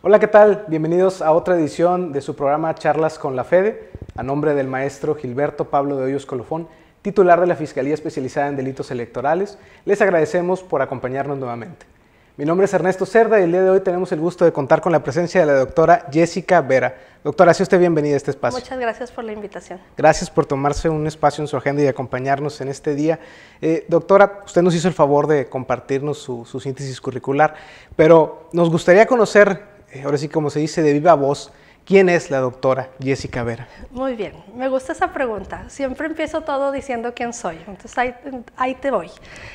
Hola, ¿qué tal? Bienvenidos a otra edición de su programa Charlas con la Fede, a nombre del maestro Gilberto Pablo de Hoyos Colofón, titular de la Fiscalía Especializada en Delitos Electorales. Les agradecemos por acompañarnos nuevamente. Mi nombre es Ernesto Cerda y el día de hoy tenemos el gusto de contar con la presencia de la doctora Jessica Vera. Doctora, sea usted bienvenida a este espacio. Muchas gracias por la invitación. Gracias por tomarse un espacio en su agenda y acompañarnos en este día. Doctora, usted nos hizo el favor de compartirnos su síntesis curricular, pero nos gustaría conocer, ahora sí como se dice, de viva voz, ¿quién es la doctora Jessica Vera? Muy bien, me gusta esa pregunta. Siempre empiezo todo diciendo quién soy, entonces ahí te voy.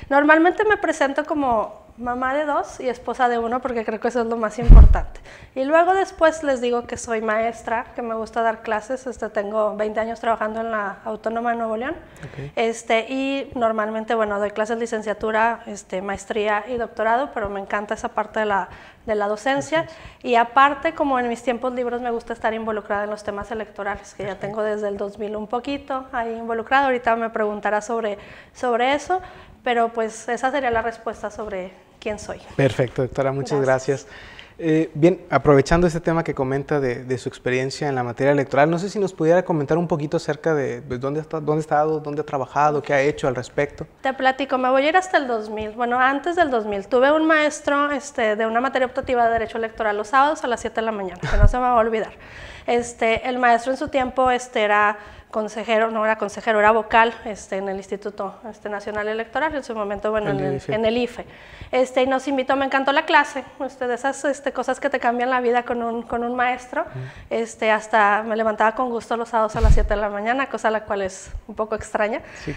Normalmente me presento como mamá de dos y esposa de uno porque creo que eso es lo más importante. Y luego después les digo que soy maestra, que me gusta dar clases. Tengo 20 años trabajando en la Autónoma de Nuevo León. Okay. Y normalmente, bueno, doy clases de licenciatura, maestría y doctorado, pero me encanta esa parte de la docencia. Y aparte, como en mis tiempos libres me gusta estar involucrada en los temas electorales, que ya tengo desde el 2000 un poquito ahí involucrada. Ahorita me preguntará sobre eso, pero pues esa sería la respuesta sobre quién soy. Perfecto, doctora, muchas gracias. Bien, aprovechando este tema que comenta de su experiencia en la materia electoral, no sé si nos pudiera comentar un poquito acerca de dónde ha estado, dónde ha trabajado, qué ha hecho al respecto. Te platico, me voy a ir hasta el 2000, bueno, antes del 2000. Tuve un maestro de una materia optativa de Derecho Electoral los sábados a las 7 de la mañana, que no se me va a olvidar. El maestro en su tiempo era consejero, no era consejero, era vocal en el Instituto Nacional Electoral, en su momento, bueno, en el IFE. Y nos invitó, me encantó la clase, de esas cosas que te cambian la vida con un maestro. Hasta me levantaba con gusto los sábados a las 7 de la mañana, cosa la cual es un poco extraña. Sí,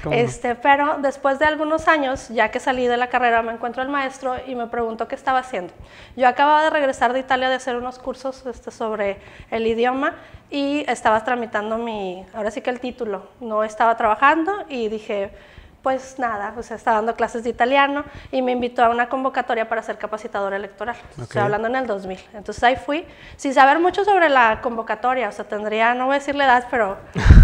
pero después de algunos años, ya que salí de la carrera, me encuentro al maestro y me preguntó qué estaba haciendo. Yo acababa de regresar de Italia de hacer unos cursos sobre el idioma y estaba tramitando ahora sí que el título. No estaba trabajando y dije, pues nada, estaba dando clases de italiano y me invitó a una convocatoria para ser capacitadora electoral. Okay. Estoy hablando en el 2000. Entonces ahí fui, sin saber mucho sobre la convocatoria, tendría, no voy a decir la edad, pero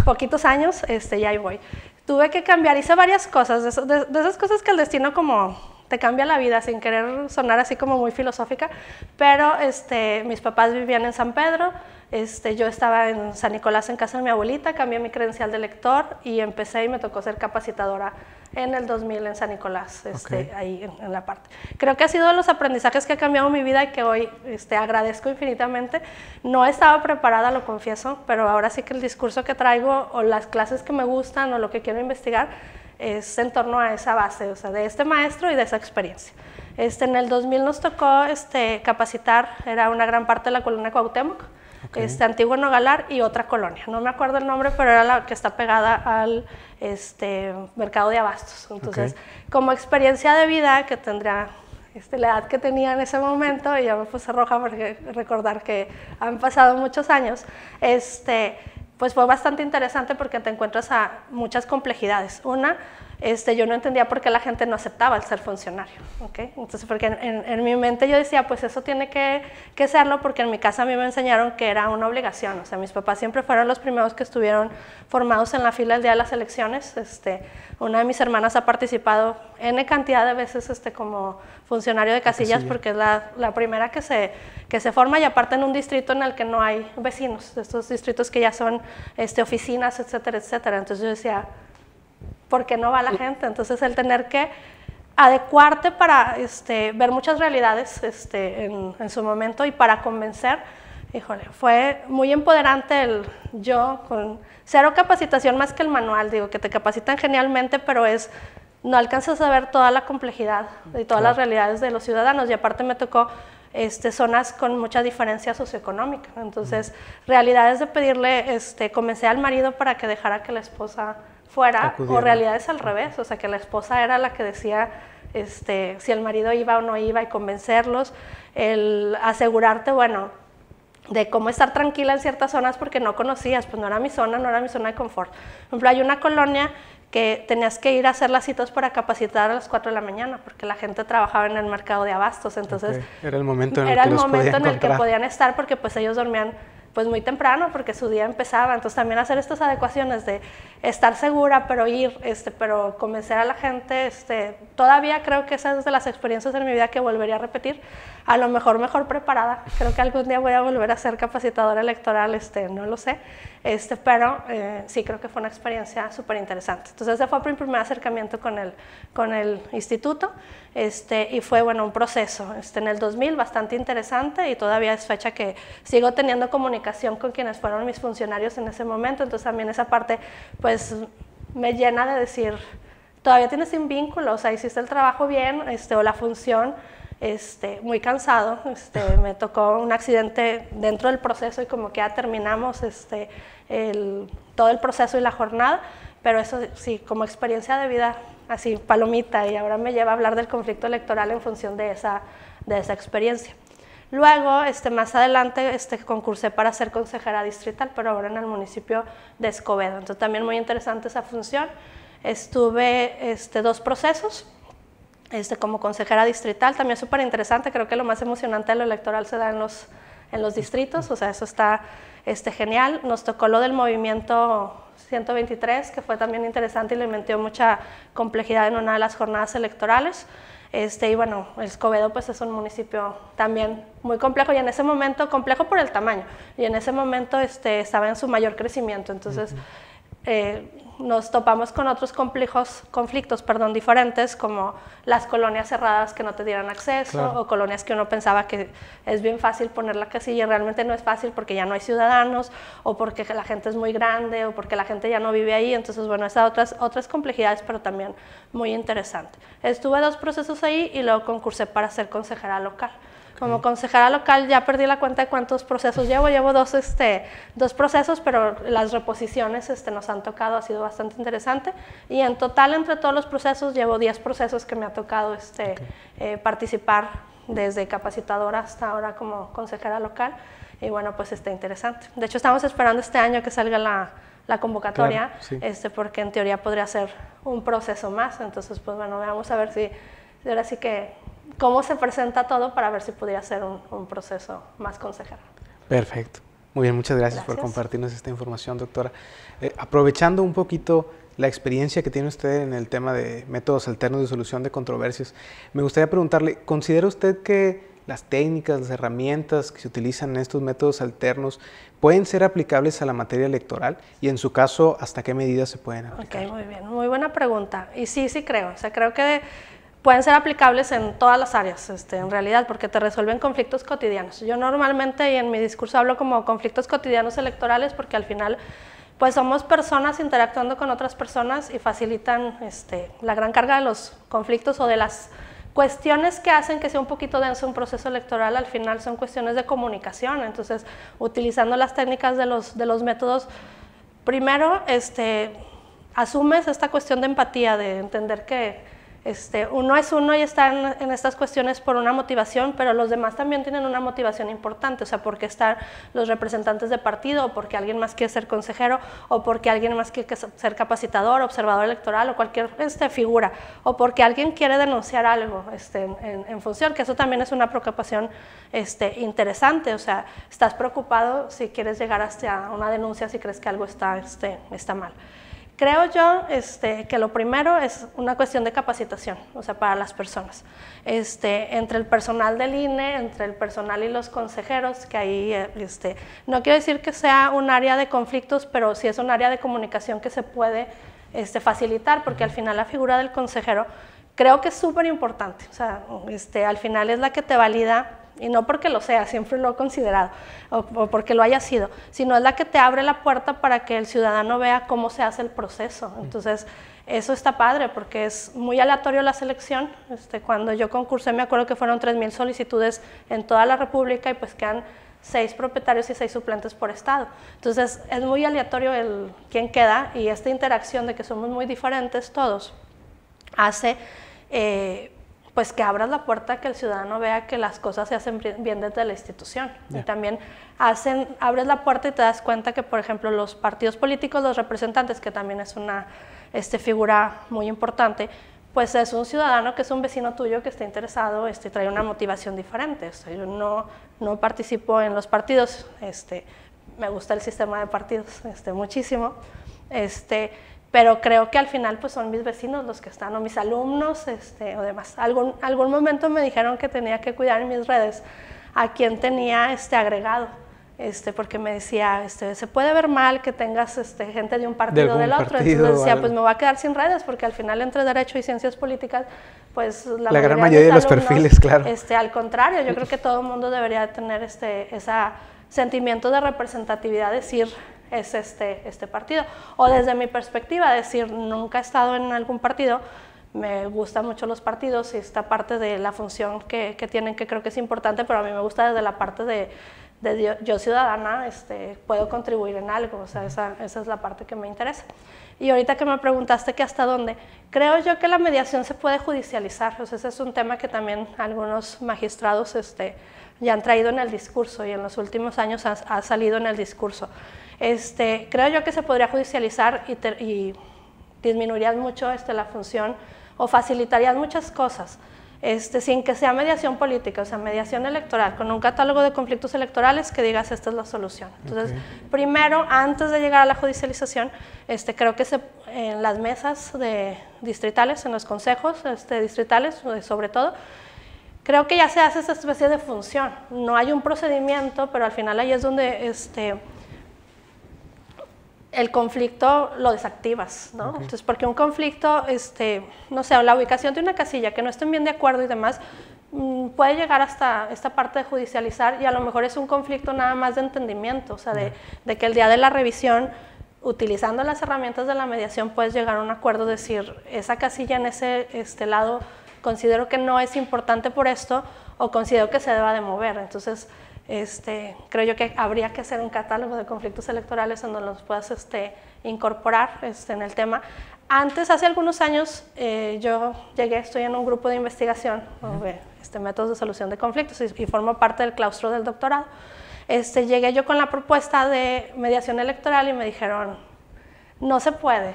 poquitos años, y ahí voy. Tuve que cambiar, hice varias cosas, de esas cosas que el destino como te cambia la vida, sin querer sonar así como muy filosófica, pero mis papás vivían en San Pedro, yo estaba en San Nicolás en casa de mi abuelita, cambié mi credencial de lector y empecé y me tocó ser capacitadora en el 2000 en San Nicolás, okay. Ahí en la parte. Creo que ha sido de los aprendizajes que ha cambiado mi vida y que hoy agradezco infinitamente. No estaba preparada, lo confieso, pero ahora sí que el discurso que traigo o las clases que me gustan o lo que quiero investigar es en torno a esa base, de este maestro y de esa experiencia. En el 2000 nos tocó capacitar, era una gran parte de la colonia Cuauhtémoc, okay. Antiguo Nogalar y otra colonia, no me acuerdo el nombre, pero era la que está pegada al mercado de abastos. Entonces, okay. Como experiencia de vida que tendría la edad que tenía en ese momento, y ya me puse roja porque recordar que han pasado muchos años, pues fue bastante interesante porque te encuentras a muchas complejidades. Una, yo no entendía por qué la gente no aceptaba el ser funcionario, ¿okay? Entonces, porque en mi mente yo decía, pues eso tiene que serlo, porque en mi casa a mí me enseñaron que era una obligación. Mis papás siempre fueron los primeros que estuvieron formados en la fila el día de las elecciones. Una de mis hermanas ha participado N cantidad de veces como funcionario de casillas, porque es la primera que se forma, y aparte en un distrito en el que no hay vecinos, estos distritos que ya son oficinas, etcétera, etcétera. Entonces yo decía, ¿por qué no va la gente? Entonces el tener que adecuarte para ver muchas realidades en su momento y para convencer, híjole, fue muy empoderante yo con cero capacitación más que el manual, digo que te capacitan genialmente, pero no alcanzas a ver toda la complejidad y todas las realidades de los ciudadanos, y aparte me tocó zonas con mucha diferencia socioeconómica. Entonces, realidades de pedirle, convencé al marido para que dejara que la esposa fuera, o realidades al revés, o sea, que la esposa era la que decía si el marido iba o no iba, y convencerlos, el asegurarte, bueno, de cómo estar tranquila en ciertas zonas porque no conocías, pues no era mi zona de confort. Por ejemplo, hay una colonia que tenías que ir a hacer las citas para capacitar a las 4 de la mañana, porque la gente trabajaba en el mercado de abastos, entonces okay. Era el momento en el que podían estar, porque pues ellos dormían pues muy temprano porque su día empezaba, entonces también hacer estas adecuaciones de estar segura, pero ir, pero convencer a la gente, todavía creo que esa es de las experiencias en mi vida que volvería a repetir, a lo mejor preparada, creo que algún día voy a volver a ser capacitadora electoral, no lo sé, pero sí creo que fue una experiencia súper interesante. Entonces ese fue mi primer acercamiento con el instituto, y fue bueno, un proceso en el 2000 bastante interesante, y todavía es fecha que sigo teniendo comunicación con quienes fueron mis funcionarios en ese momento, entonces también esa parte pues me llena de decir, todavía tienes un vínculo, o sea, hiciste el trabajo bien, o la función, muy cansado, me tocó un accidente dentro del proceso y como que ya terminamos todo el proceso y la jornada, pero eso sí, como experiencia de vida, así palomita, y ahora me lleva a hablar del conflicto electoral en función de esa experiencia. Luego, más adelante, concursé para ser consejera distrital, pero ahora en el municipio de Escobedo, entonces también muy interesante esa función. Estuve 2 procesos, como consejera distrital, también súper interesante, creo que lo más emocionante de lo electoral se da en los distritos, o sea, eso está genial. Nos tocó lo del movimiento 123, que fue también interesante y le metió mucha complejidad en una de las jornadas electorales. Y bueno, Escobedo pues es un municipio también muy complejo, y en ese momento, complejo por el tamaño, y en ese momento estaba en su mayor crecimiento, entonces nos topamos con otros conflictos diferentes, como las colonias cerradas que no te dieran acceso, claro, o colonias que uno pensaba que es bien fácil poner la casilla y realmente no es fácil porque ya no hay ciudadanos, o porque la gente es muy grande, o porque la gente ya no vive ahí, entonces bueno, esas otras complejidades, pero también muy interesante. Estuve 2 procesos ahí y luego concursé para ser consejera local. Como consejera local ya perdí la cuenta de cuántos procesos llevo 2 procesos, pero las reposiciones nos han tocado, ha sido bastante interesante, y en total entre todos los procesos llevo 10 procesos que me ha tocado participar, desde capacitadora hasta ahora como consejera local, y bueno, pues está interesante. De hecho estamos esperando este año que salga la convocatoria, claro, sí, porque en teoría podría ser un proceso más, entonces pues bueno, vamos a ver si ahora sí que cómo se presenta todo para ver si pudiera ser un proceso más consejero. Perfecto. Muy bien, muchas gracias por compartirnos esta información, doctora. Aprovechando un poquito la experiencia que tiene usted en el tema de métodos alternos de solución de controversias, me gustaría preguntarle, ¿considera usted que las técnicas, las herramientas que se utilizan en estos métodos alternos pueden ser aplicables a la materia electoral? Y en su caso, ¿hasta qué medidas se pueden aplicar? Ok, muy bien, muy buena pregunta. Y sí creo, o sea, creo que pueden ser aplicables en todas las áreas, en realidad, porque te resuelven conflictos cotidianos. Yo normalmente, y en mi discurso hablo como conflictos cotidianos electorales, porque al final, pues somos personas interactuando con otras personas y facilitan la gran carga de los conflictos o de las cuestiones que hacen que sea un poquito denso un proceso electoral. Al final son cuestiones de comunicación, entonces utilizando las técnicas de los métodos, primero asumes esta cuestión de empatía, de entender que uno es uno y está en estas cuestiones por una motivación, pero los demás también tienen una motivación importante, o sea, porque están los representantes de partido, o porque alguien más quiere ser consejero, o porque alguien más quiere ser capacitador, observador electoral, o cualquier figura, o porque alguien quiere denunciar algo en función, que eso también es una preocupación interesante, o sea, estás preocupado si quieres llegar hasta una denuncia, si crees que algo está mal. Creo yo que lo primero es una cuestión de capacitación, o sea, para las personas. Entre el personal del INE, entre el personal y los consejeros, que ahí, no quiero decir que sea un área de conflictos, pero sí es un área de comunicación que se puede facilitar, porque al final la figura del consejero creo que es súper importante, o sea, al final es la que te valida, y no porque lo sea, siempre lo he considerado, o porque lo haya sido, sino es la que te abre la puerta para que el ciudadano vea cómo se hace el proceso. Entonces, eso está padre, porque es muy aleatorio la selección. Cuando yo concursé, me acuerdo que fueron 3,000 solicitudes en toda la República, y pues quedan 6 propietarios y 6 suplentes por estado. Entonces, es muy aleatorio quién queda, y esta interacción de que somos muy diferentes todos, hace pues que abras la puerta, que el ciudadano vea que las cosas se hacen bien desde la institución. Y también abres la puerta y te das cuenta que, por ejemplo, los partidos políticos, los representantes, que también es una figura muy importante, pues es un ciudadano que es un vecino tuyo que está interesado, trae una motivación diferente. Yo no participo en los partidos, me gusta el sistema de partidos muchísimo, pero creo que al final pues son mis vecinos los que están, o mis alumnos o demás. Algún momento me dijeron que tenía que cuidar en mis redes a quien tenía agregado, porque me decía, se puede ver mal que tengas gente de un partido o del otro. Entonces decía, pues me voy a quedar sin redes, porque al final entre Derecho y Ciencias Políticas, pues la gran mayoría de los perfiles, claro. Al contrario, yo creo que todo el mundo debería tener ese sentimiento de representatividad, decir, es este partido. O desde mi perspectiva, decir, nunca he estado en algún partido, me gustan mucho los partidos y esta parte de la función que tienen, que creo que es importante, pero a mí me gusta desde la parte de yo ciudadana, puedo contribuir en algo, o sea, esa es la parte que me interesa. Y ahorita que me preguntaste que hasta dónde, creo yo que la mediación se puede judicializar, o sea, ese es un tema que también algunos magistrados ya han traído en el discurso y en los últimos años ha salido en el discurso. Creo yo que se podría judicializar y disminuiría mucho la función o facilitaría muchas cosas. Sin que sea mediación política, o sea, mediación electoral, con un catálogo de conflictos electorales que digas esta es la solución. Entonces, primero, antes de llegar a la judicialización, creo que en las mesas distritales, en los consejos distritales, sobre todo, creo que ya se hace esa especie de función. No hay un procedimiento, pero al final ahí es donde el conflicto lo desactivas, ¿no? Entonces, porque un conflicto, no sé, la ubicación de una casilla, que no estén bien de acuerdo y demás, puede llegar hasta esta parte de judicializar y a lo mejor es un conflicto nada más de entendimiento, o sea, de que el día de la revisión, utilizando las herramientas de la mediación, puedes llegar a un acuerdo, decir, esa casilla en ese lado considero que no es importante por esto o considero que se deba de mover. Entonces, creo yo que habría que hacer un catálogo de conflictos electorales en donde los puedas incorporar en el tema. Antes, hace algunos años, yo estoy en un grupo de investigación de métodos de solución de conflictos y formo parte del claustro del doctorado. Llegué yo con la propuesta de mediación electoral y me dijeron, no se puede,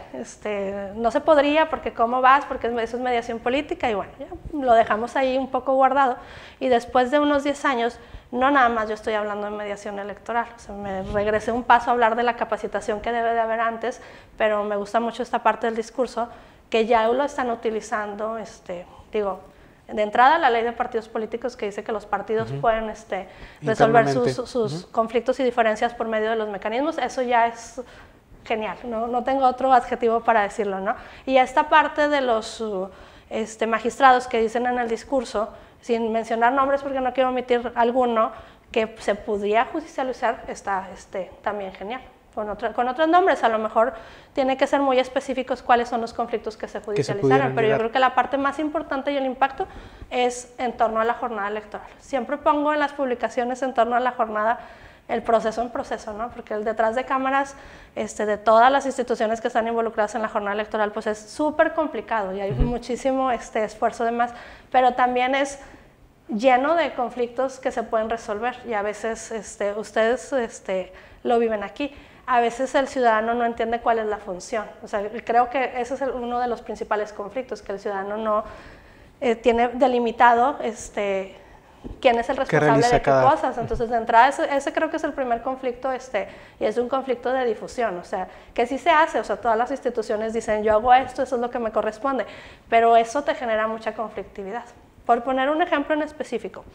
no se podría porque ¿cómo vas? Porque eso es mediación política y bueno, ya lo dejamos ahí un poco guardado. Y después de unos 10 años, no nada más yo estoy hablando de mediación electoral, o sea, me regresé un paso a hablar de la capacitación que debe de haber antes, pero me gusta mucho esta parte del discurso, que ya lo están utilizando, digo, de entrada la ley de partidos políticos que dice que los partidos pueden resolver sus conflictos y diferencias por medio de los mecanismos, eso ya es genial, no tengo otro adjetivo para decirlo, ¿no? Y esta parte de los magistrados que dicen en el discurso, sin mencionar nombres porque no quiero omitir alguno, que se podría judicializar, está también genial. Con otros nombres, a lo mejor tiene que ser muy específicos cuáles son los conflictos que se judicializaron, pero yo creo que la parte más importante y el impacto es en torno a la jornada electoral. Siempre pongo en las publicaciones en torno a la jornada el proceso en proceso, ¿no? Porque el detrás de cámaras de todas las instituciones que están involucradas en la jornada electoral pues es súper complicado y hay muchísimo esfuerzo de más, pero también es lleno de conflictos que se pueden resolver y a veces ustedes lo viven aquí. A veces el ciudadano no entiende cuál es la función, o sea, creo que ese es uno de los principales conflictos, que el ciudadano no tiene delimitado quién es el responsable de qué cosas. Entonces, de entrada, ese creo que es el primer conflicto, y es un conflicto de difusión, o sea, que sí se hace, o sea, todas las instituciones dicen, yo hago esto, eso es lo que me corresponde, pero eso te genera mucha conflictividad. Por poner un ejemplo en específico,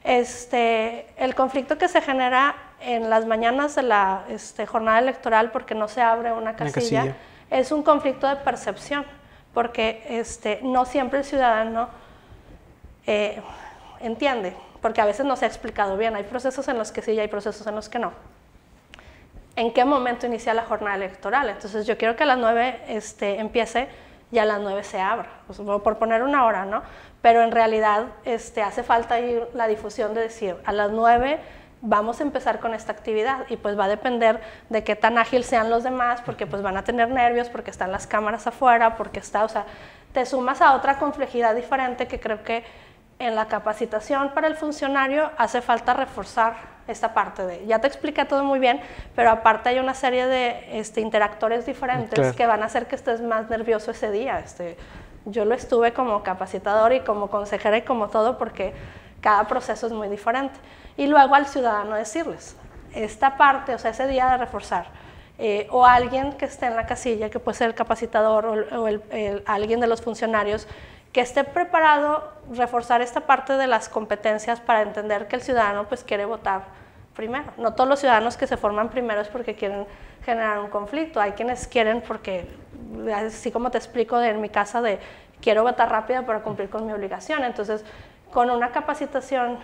el conflicto que se genera en las mañanas de la jornada electoral porque no se abre una casilla, es un conflicto de percepción, porque no siempre el ciudadano entiende, porque a veces no se ha explicado bien, hay procesos en los que sí y hay procesos en los que no. ¿En qué momento inicia la jornada electoral? Entonces yo quiero que a las 9 empiece y a las 9 se abra, o sea, por poner una hora, ¿no? Pero en realidad hace falta ahí la difusión de decir, a las 9 vamos a empezar con esta actividad y pues va a depender de qué tan ágil sean los demás, porque pues van a tener nervios, porque están las cámaras afuera, porque o sea, te sumas a otra complejidad diferente que creo que en la capacitación para el funcionario hace falta reforzar esta parte ya te expliqué todo muy bien, pero aparte hay una serie de interactores diferentes que van a hacer que estés más nervioso ese día. Yo lo estuve como capacitador y como consejera y como todo, porque cada proceso es muy diferente. Y luego al ciudadano decirles, esta parte, o sea, ese día de reforzar, o alguien que esté en la casilla, que puede ser el capacitador o alguien de los funcionarios, que esté preparado, reforzar esta parte de las competencias para entender que el ciudadano pues quiere votar primero. No todos los ciudadanos que se forman primero es porque quieren generar un conflicto, hay quienes quieren porque, así como te explico en mi casa, de quiero votar rápido para cumplir con mi obligación. Entonces, con una capacitación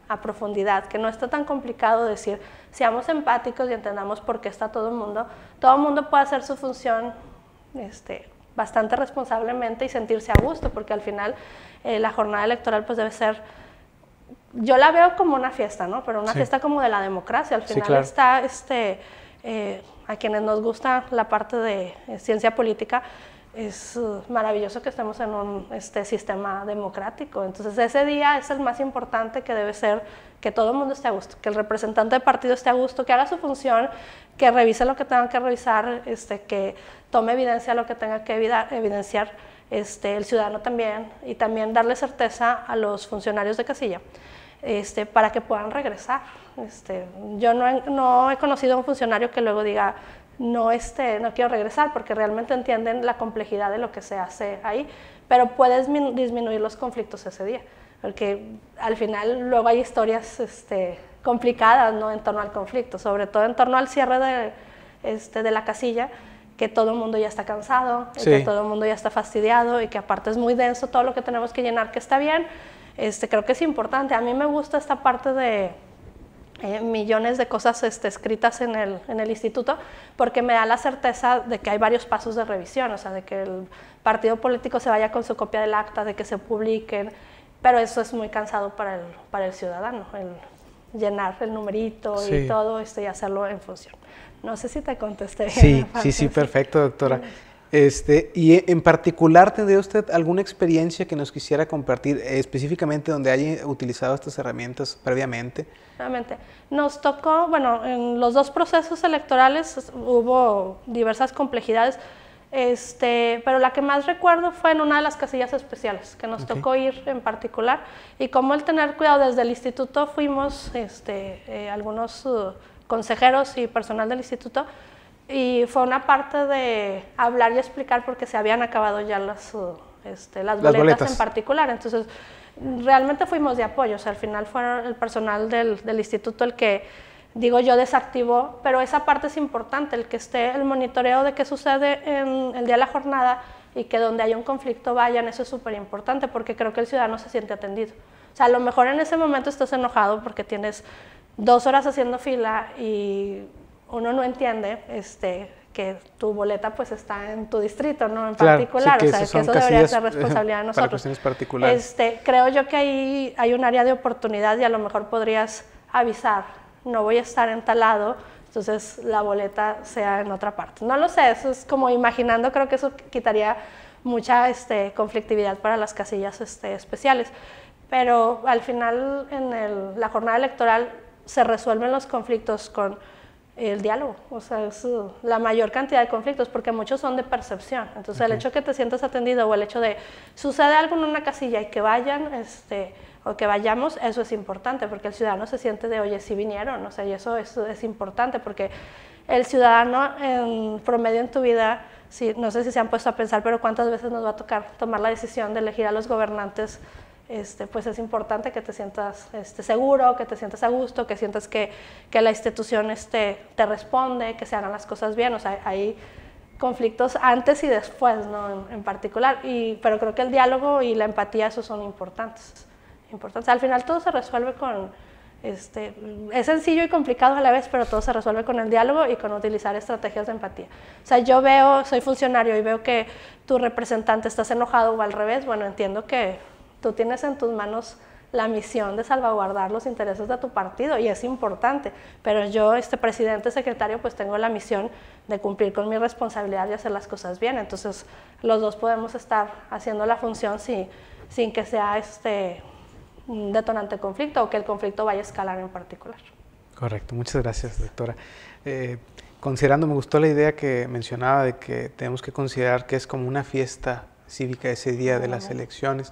a profundidad, que no está tan complicado decir, seamos empáticos y entendamos por qué está todo el mundo puede hacer su función bastante responsablemente y sentirse a gusto, porque al final la jornada electoral pues debe ser, yo la veo como una fiesta, ¿no? Pero una fiesta como de la democracia, al final claro. Está, a quienes nos gusta la parte de ciencia política, es maravilloso que estemos en un sistema democrático. Entonces ese día es el más importante, que debe ser que todo el mundo esté a gusto, que el representante del partido esté a gusto, que haga su función, que revise lo que tenga que revisar, que tome evidencia lo que tenga que evidenciar, el ciudadano también, y también darle certeza a los funcionarios de casilla para que puedan regresar. Yo no he conocido a un funcionario que luego diga no quiero regresar, porque realmente entienden la complejidad de lo que se hace ahí, pero puedes disminuir los conflictos ese día, porque al final luego hay historias complicadas, ¿no? En torno al conflicto, sobre todo en torno al cierre de la casilla, que todo el mundo ya está cansado, que todo el mundo ya está fastidiado, y que aparte es muy denso todo lo que tenemos que llenar, que está bien. Creo que es importante. A mí me gusta esta parte de millones de cosas escritas en el instituto, porque me da la certeza de que hay varios pasos de revisión, o sea, de que el partido político se vaya con su copia del acta, de que se publiquen, pero eso es muy cansado para el ciudadano, el llenar el numerito y todo y hacerlo en función. No sé si te contesté bien. Sí, perfecto, doctora. Y en particular, ¿tendría usted alguna experiencia que nos quisiera compartir específicamente donde haya utilizado estas herramientas previamente? Realmente. Nos tocó, bueno, en los dos procesos electorales hubo diversas complejidades, pero la que más recuerdo fue en una de las casillas especiales, que nos tocó ir en particular, y cómo el tener cuidado. Desde el instituto fuimos algunos consejeros y personal del instituto, y fue una parte de hablar y explicar porque se habían acabado ya las boletas en particular. Entonces, realmente fuimos de apoyo. O sea, al final fue el personal del instituto el que, digo yo, desactivó, pero esa parte es importante, el que esté el monitoreo de qué sucede en el día de la jornada, y que donde haya un conflicto vayan. Eso es súper importante, porque creo que el ciudadano se siente atendido. O sea, a lo mejor en ese momento estás enojado porque tienes 2 horas haciendo fila y uno no entiende que tu boleta pues está en tu distrito, ¿no? En particular, sí, o sea, que eso debería ser responsabilidad de nosotros. Para cuestiones particulares. Creo yo que ahí hay un área de oportunidad, y a lo mejor podrías avisar, no voy a estar en tal lado, entonces la boleta sea en otra parte. No lo sé, eso es como imaginando, creo que eso quitaría mucha conflictividad para las casillas especiales, pero al final en la jornada electoral se resuelven los conflictos con el diálogo. O sea, es la mayor cantidad de conflictos, porque muchos son de percepción. Entonces el hecho de que te sientas atendido, o el hecho de sucede algo en una casilla y que vayan o que vayamos, eso es importante, porque el ciudadano se siente de, oye, sí vinieron, o sea, y eso es importante, porque el ciudadano en promedio en tu vida, no sé si se han puesto a pensar, pero cuántas veces nos va a tocar tomar la decisión de elegir a los gobernantes. Pues es importante que te sientas seguro, que te sientas a gusto, que sientas que la institución te responde, que se hagan las cosas bien. O sea, hay conflictos antes y después, ¿no? En particular, pero creo que el diálogo y la empatía, esos son importantes. Al final todo se resuelve con, es sencillo y complicado a la vez, pero todo se resuelve con el diálogo y con utilizar estrategias de empatía. O sea, yo soy funcionario y veo que tu representante estás enojado o al revés, bueno, entiendo que tú tienes en tus manos la misión de salvaguardar los intereses de tu partido, y es importante, pero yo, presidente, secretario, pues tengo la misión de cumplir con mi responsabilidad y hacer las cosas bien. Entonces los dos podemos estar haciendo la función sin que sea un detonante de conflicto, o que el conflicto vaya a escalar en particular. Correcto, muchas gracias, doctora. Considerando, me gustó la idea que mencionaba de que tenemos que considerar que es como una fiesta cívica ese día de las elecciones.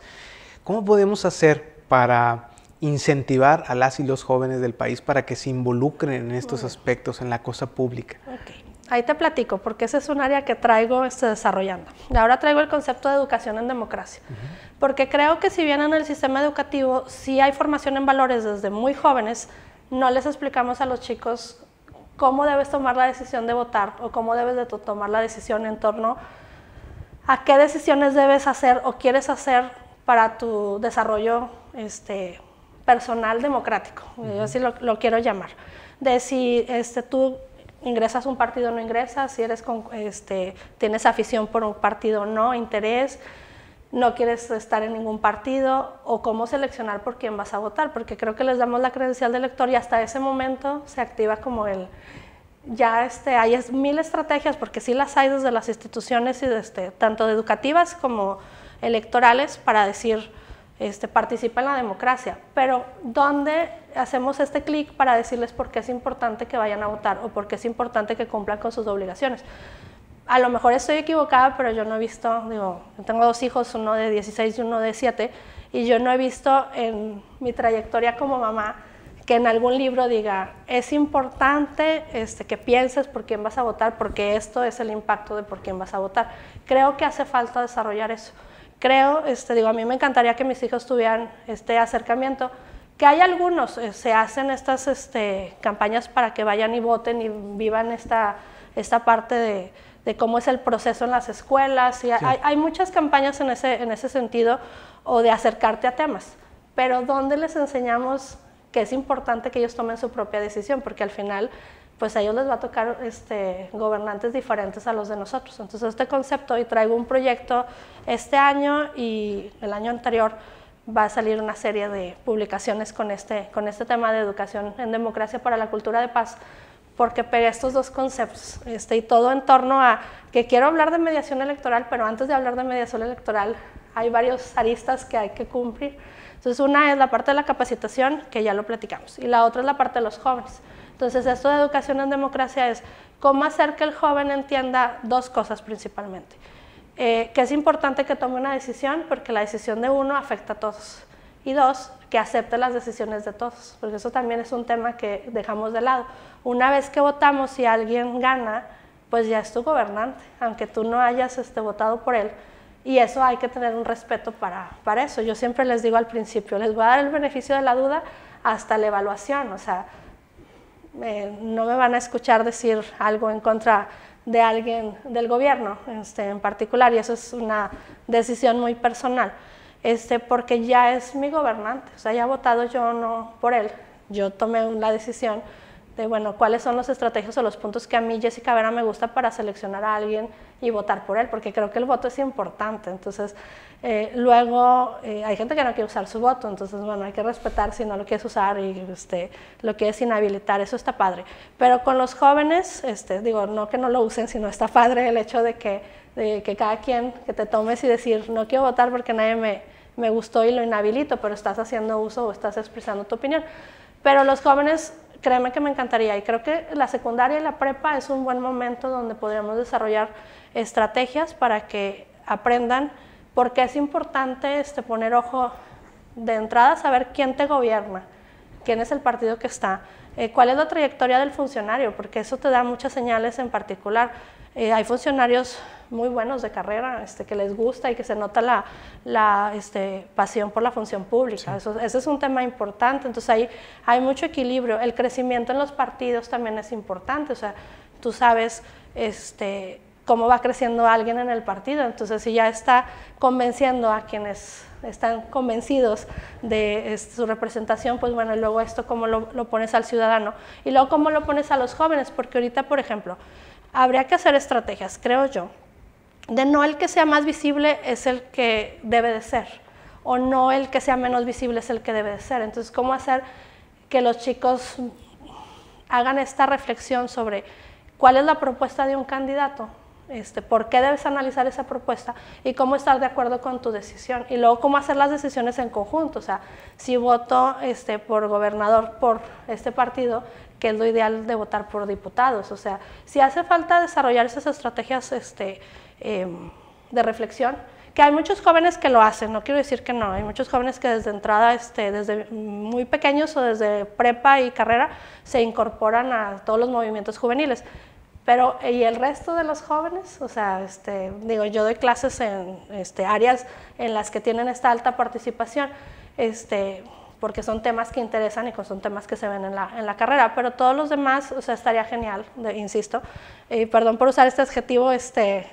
¿Cómo podemos hacer para incentivar a las y los jóvenes del país para que se involucren en estos aspectos, en la cosa pública? Okay. Ahí te platico, porque ese es un área que traigo desarrollando. Y ahora traigo el concepto de educación en democracia, porque creo que si bien en el sistema educativo sí hay formación en valores desde muy jóvenes, no les explicamos a los chicos cómo debes tomar la decisión de votar o cómo debes de tomar la decisión en torno a qué decisiones debes hacer o quieres hacer para tu desarrollo personal democrático, yo así lo quiero llamar, de si tú ingresas a un partido o no ingresas, si eres tienes afición por un partido o no, interés, no quieres estar en ningún partido, o cómo seleccionar por quién vas a votar, porque creo que les damos la credencial de elector y hasta ese momento se activa como hay mil estrategias, porque sí las hay desde las instituciones y tanto educativas como electorales para decir participa en la democracia, pero ¿dónde hacemos este clic para decirles por qué es importante que vayan a votar o por qué es importante que cumplan con sus obligaciones? A lo mejor estoy equivocada, pero yo no he visto, yo tengo 2 hijos, uno de 16 y uno de 7, y yo no he visto en mi trayectoria como mamá que en algún libro diga, es importante que pienses por quién vas a votar, porque esto es el impacto de por quién vas a votar. Creo que hace falta desarrollar eso. Creo, a mí me encantaría que mis hijos tuvieran este acercamiento, que hay algunos, se hacen estas campañas para que vayan y voten y vivan esta parte de cómo es el proceso en las escuelas, y sí. hay muchas campañas en ese sentido, o de acercarte a temas, pero ¿dónde les enseñamos que es importante que ellos tomen su propia decisión? Porque al final pues a ellos les va a tocar gobernantes diferentes a los de nosotros. Entonces este concepto, y traigo un proyecto este año y el año anterior va a salir una serie de publicaciones con este tema de educación en democracia para la cultura de paz, porque pegué estos 2 conceptos, y todo en torno a que quiero hablar de mediación electoral, pero antes de hablar de mediación electoral hay varios aristas que hay que cumplir. Entonces una es la parte de la capacitación, que ya lo platicamos, y la otra es la parte de los jóvenes. Entonces esto de educación en democracia es cómo hacer que el joven entienda 2 cosas principalmente. Que es importante que tome una decisión, porque la decisión de uno afecta a todos. Y 2, que acepte las decisiones de todos, porque eso también es un tema que dejamos de lado. Una vez que votamos, si alguien gana, pues ya es tu gobernante, aunque tú no hayas votado por él. Y eso hay que tener un respeto para eso. Yo siempre les digo al principio, les voy a dar el beneficio de la duda hasta la evaluación, o sea, no me van a escuchar decir algo en contra de alguien del gobierno en particular, y eso es una decisión muy personal, porque ya es mi gobernante, o sea, ya he votado yo no por él, yo tomé la decisión de, bueno, cuáles son las estrategias o los puntos que a mí, Jessica Vera, me gusta para seleccionar a alguien y votar por él, porque creo que el voto es importante. Entonces, luego hay gente que no quiere usar su voto, entonces, bueno, hay que respetar si no lo quieres usar y lo quieres inhabilitar, eso está padre. Pero con los jóvenes, digo, no que no lo usen, sino está padre el hecho de que cada quien, que te tomes y decir, no quiero votar porque nadie me gustó y lo inhabilito, pero estás haciendo uso o estás expresando tu opinión. Pero los jóvenes, créeme que me encantaría, y creo que la secundaria y la prepa es un buen momento donde podríamos desarrollar estrategias para que aprendan, porque es importante poner ojo de entrada, saber quién te gobierna, quién es el partido que está, cuál es la trayectoria del funcionario, porque eso te da muchas señales en particular. Hay funcionarios muy buenos de carrera, que les gusta y que se nota la pasión por la función pública. Sí. Ese es un tema importante, entonces ahí hay mucho equilibrio. El crecimiento en los partidos también es importante, o sea, tú sabes cómo va creciendo alguien en el partido, entonces si ya está convenciendo a quienes están convencidos de su representación, pues bueno, y luego esto cómo lo pones al ciudadano, y luego cómo lo pones a los jóvenes, porque ahorita, por ejemplo, habría que hacer estrategias, creo yo, de no el que sea más visible es el que debe de ser, o no el que sea menos visible es el que debe de ser. Entonces, ¿cómo hacer que los chicos hagan esta reflexión sobre cuál es la propuesta de un candidato? ¿Por qué debes analizar esa propuesta? Y cómo estar de acuerdo con tu decisión. Y luego, cómo hacer las decisiones en conjunto. O sea, si voto por gobernador por este partido, que es lo ideal de votar por diputados. O sea, si hace falta desarrollar esas estrategias de reflexión, Que hay muchos jóvenes que lo hacen, no quiero decir que no, hay muchos jóvenes que desde entrada, desde muy pequeños o desde prepa y carrera, se incorporan a todos los movimientos juveniles. Pero, ¿y el resto de los jóvenes? O sea, digo, yo doy clases en áreas en las que tienen esta alta participación, porque son temas que interesan y son temas que se ven en la carrera, pero todos los demás, o sea, estaría genial, insisto, perdón por usar este adjetivo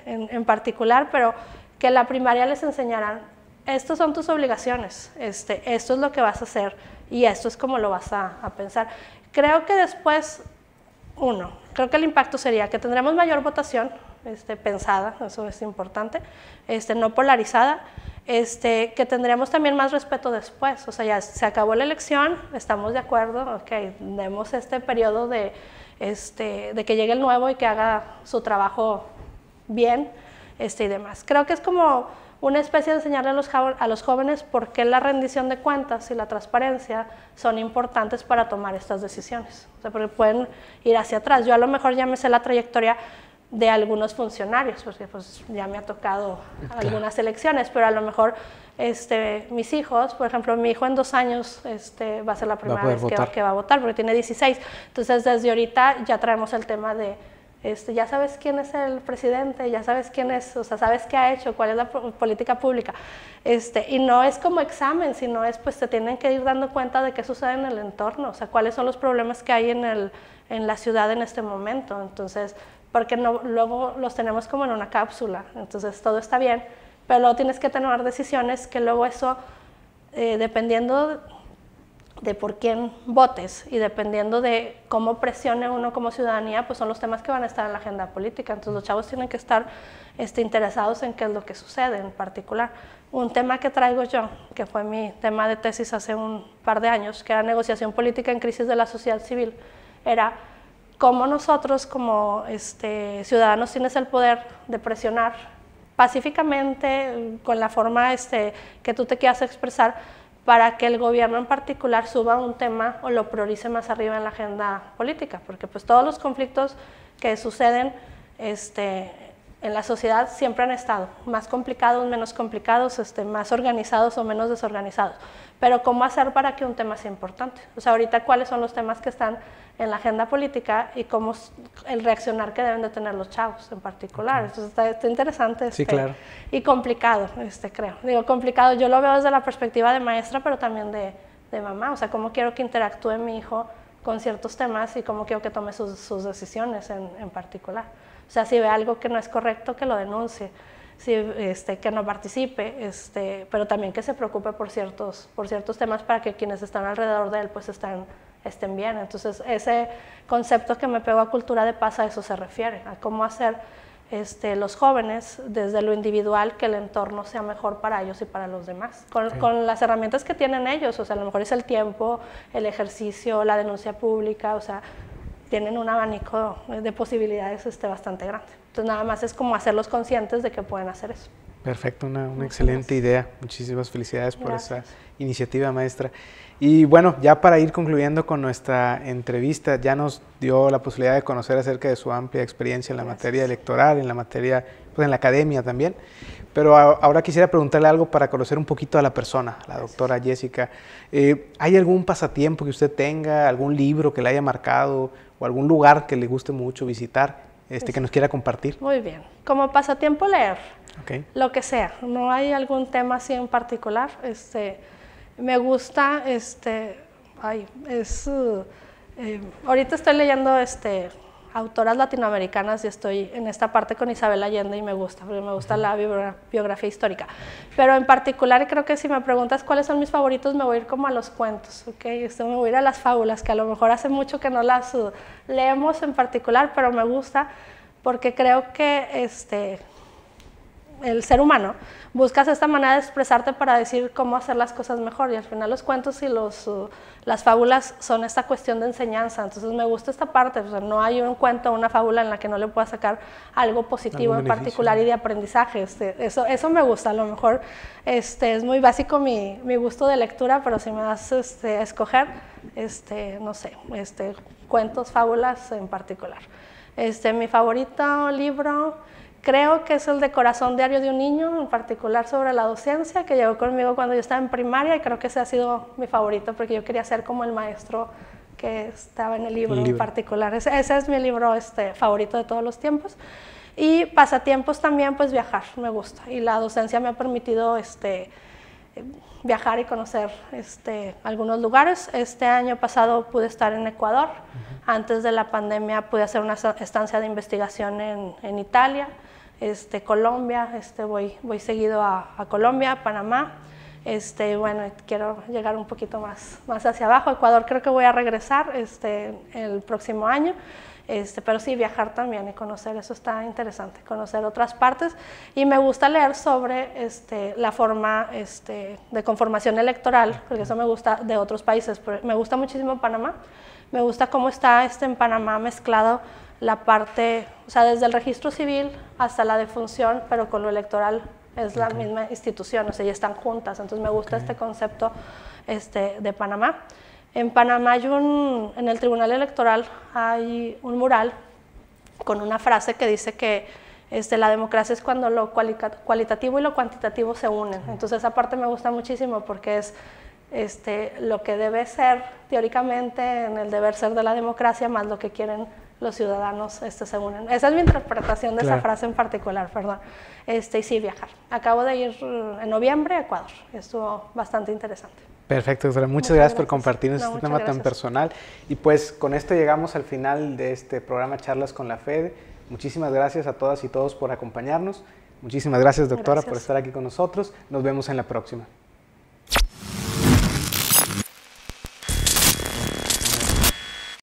en particular, pero que la primaria les enseñaran, estas son tus obligaciones, esto es lo que vas a hacer y esto es como lo vas a pensar. Creo que después, creo que el impacto sería que tendremos mayor votación pensada, eso es importante, no polarizada, que tendremos también más respeto después, o sea, ya se acabó la elección, estamos de acuerdo, ok, demos este periodo de que llegue el nuevo y que haga su trabajo bien, y demás. Creo que es como una especie de enseñarle a los jóvenes por qué la rendición de cuentas y la transparencia son importantes para tomar estas decisiones, o sea, porque pueden ir hacia atrás. Yo a lo mejor ya me sé la trayectoria de algunos funcionarios, porque pues ya me ha tocado algunas elecciones, pero a lo mejor mis hijos, por ejemplo, mi hijo en 2 años va a ser la primera vez que va a votar, porque tiene 16, entonces desde ahorita ya traemos el tema de ya sabes quién es el presidente, ya sabes quién es, o sea, sabes qué ha hecho, cuál es la política pública, y no es como examen, sino es pues te tienen que ir dando cuenta de qué sucede en el entorno, o sea, cuáles son los problemas que hay en la ciudad en este momento, entonces, porque luego los tenemos como en una cápsula, entonces todo está bien, pero luego tienes que tomar decisiones que luego eso, dependiendo de por quién votes y dependiendo de cómo presione uno como ciudadanía, pues son los temas que van a estar en la agenda política. Entonces los chavos tienen que estar interesados en qué es lo que sucede en particular. Un tema que traigo yo, que fue mi tema de tesis hace un par de años, que era negociación política en crisis de la sociedad civil, era cómo nosotros como ciudadanos tienes el poder de presionar pacíficamente, con la forma que tú te quieras expresar, para que el gobierno en particular suba un tema o lo priorice más arriba en la agenda política, porque pues todos los conflictos que suceden en la sociedad siempre han estado, más complicados, menos complicados, más organizados o menos desorganizados, pero ¿cómo hacer para que un tema sea importante? O sea, ahorita cuáles son los temas que están en la agenda política y cómo el reaccionar que deben de tener los chavos en particular. Entonces está interesante sí, claro. Y complicado, creo. Digo, complicado, yo lo veo desde la perspectiva de maestra, pero también de mamá. O sea, cómo quiero que interactúe mi hijo con ciertos temas y cómo quiero que tome sus decisiones en particular. O sea, si ve algo que no es correcto, que lo denuncie. Que no participe, pero también que se preocupe por ciertos temas para que quienes están alrededor de él pues estén bien. Entonces ese concepto que me pegó a Cultura de Paz a eso se refiere, a cómo hacer los jóvenes desde lo individual que el entorno sea mejor para ellos y para los demás, con las herramientas que tienen ellos, o sea, a lo mejor es el tiempo, el ejercicio, la denuncia pública, o sea, tienen un abanico de posibilidades bastante grande. Entonces nada más es como hacerlos conscientes de que pueden hacer eso. Perfecto, una excelente idea. Muchísimas felicidades por esa iniciativa, maestra. Y bueno, ya para ir concluyendo con nuestra entrevista, ya nos dio la posibilidad de conocer acerca de su amplia experiencia en la materia electoral, en la materia, pues en la academia también. Pero ahora quisiera preguntarle algo para conocer un poquito a la persona, a la doctora Jessica. ¿Hay algún pasatiempo que usted tenga, algún libro que le haya marcado o algún lugar que le guste mucho visitar, que nos quiera compartir? Muy bien. Como pasatiempo leer, lo que sea. No hay algún tema así en particular. Me gusta, ahorita estoy leyendo autoras latinoamericanas y estoy en esta parte con Isabel Allende y me gusta, porque me gusta la biografía histórica. Pero en particular creo que si me preguntas cuáles son mis favoritos, me voy a ir como a los cuentos, me voy a ir a las fábulas, que a lo mejor hace mucho que no las leemos en particular, pero me gusta porque creo que el ser humano buscas esta manera de expresarte para decir cómo hacer las cosas mejor, y al final los cuentos y las fábulas son esta cuestión de enseñanza. Entonces me gusta esta parte, o sea, no hay un cuento o una fábula en la que no le pueda sacar algo positivo en particular y de aprendizaje. Eso me gusta. A lo mejor es muy básico mi gusto de lectura, pero si me das a escoger, no sé, cuentos, fábulas en particular. Mi favorito libro creo que es el de Corazón Diario de un Niño, en particular sobre la docencia, que llegó conmigo cuando yo estaba en primaria, y creo que ese ha sido mi favorito porque yo quería ser como el maestro que estaba en el libro en particular. Ese es mi libro favorito de todos los tiempos. Y pasatiempos también, pues viajar, me gusta. Y la docencia me ha permitido viajar y conocer algunos lugares. Este año pasado pude estar en Ecuador. Antes de la pandemia pude hacer una estancia de investigación en Italia, Colombia. Voy seguido a Colombia, Panamá. Bueno, quiero llegar un poquito más hacia abajo. Ecuador creo que voy a regresar el próximo año. Pero sí, viajar también y conocer, eso está interesante, conocer otras partes. Y me gusta leer sobre la forma de conformación electoral, porque eso me gusta de otros países. Me gusta muchísimo Panamá, me gusta cómo está en Panamá mezclado la parte, o sea, desde el registro civil hasta la defunción, pero con lo electoral es la misma institución, o sea, ya están juntas. Entonces me gusta este concepto de Panamá. En Panamá en el Tribunal Electoral hay un mural con una frase que dice que la democracia es cuando lo cualitativo y lo cuantitativo se unen. Entonces esa parte me gusta muchísimo porque es lo que debe ser teóricamente en el deber ser de la democracia más lo que quieren los ciudadanos se unen. Esa es mi interpretación de esa frase en particular, perdón. Y sí, viajar. Acabo de ir en noviembre a Ecuador. Estuvo bastante interesante. Perfecto, doctora. Muchas gracias por compartir este tema tan personal. Y pues con esto llegamos al final de este programa Charlas con la Fede. Muchísimas gracias a todas y todos por acompañarnos. Muchísimas gracias, doctora, por estar aquí con nosotros. Nos vemos en la próxima.